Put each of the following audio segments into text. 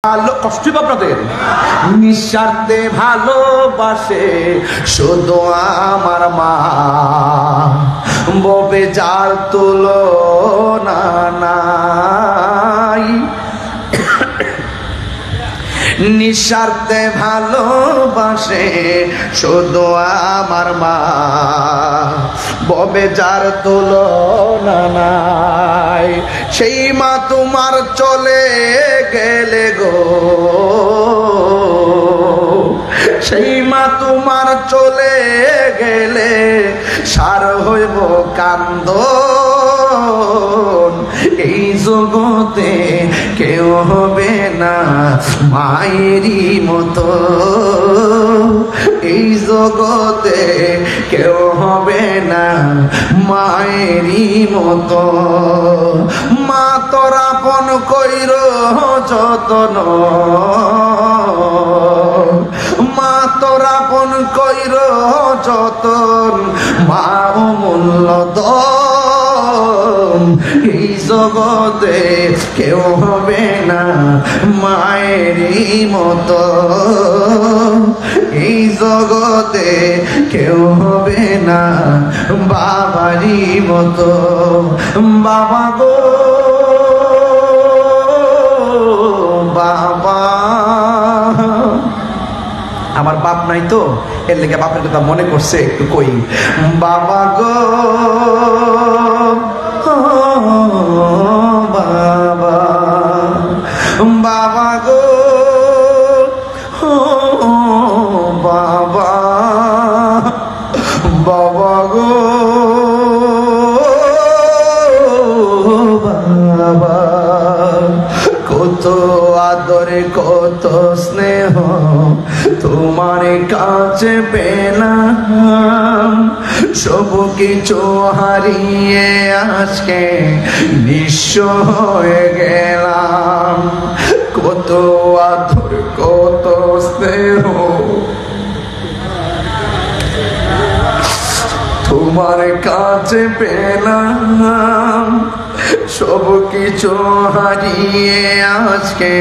কষ্ট আপনাদের নিঃস্বার্থে ভালোবাসে শুধু আমার মা, ববে যার তুলনা নাই। নিঃস্বার্থে ভালোবাসে শুধু আমার মা, ববে যার তুলনা নাই। সেই মা তোমার চলে গেলে গো, সেই মা তোমার চলে গেলে সার হইব কান্দন। এই জগতে কেউ হবে না মায়েরই মতো, এই জগতে কেউ হবে না মায়েরই মতো। মা তোর আপন কইর যতন, মা তোর আপন কইর যতন, মা অমূল্য ধন। এই জগতে কেউ হবে না মায়েরই মতো, এই জগতে কেউ হবে না বাবারই মতো। বাবা গো বাবা, আমার বাপ নাই তো এর লেগে বাপের কথা মনে করছে একটু কই। বাবা গো বাবা, বাবা গো বাবা, বাবা গো বাবা। কত আদরে কত স্নেহ তোমার কাছে পেলাম, সব কিছু হারিয়ে আজকে নিঃস্ব হয়ে গেলাম। কত আদর কত স্নেহ তোমার কাছে পেলাম, সব কিছু হারিয়ে আজকে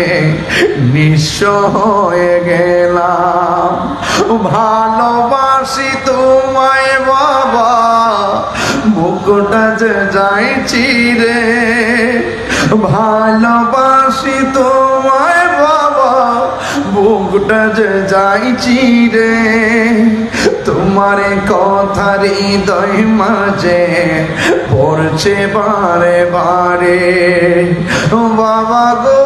নিঃস্ব হয়ে গেলাম। ভালোবাসি তোমায় বাবা, বুকটা যে যাইছি রে। ভালোবাসি তোমায় বাবা, বুকটা যে যাইছি রে। তোমার কথা হৃদয় মাঝে পড়ছে বারে বারে। বাবা গো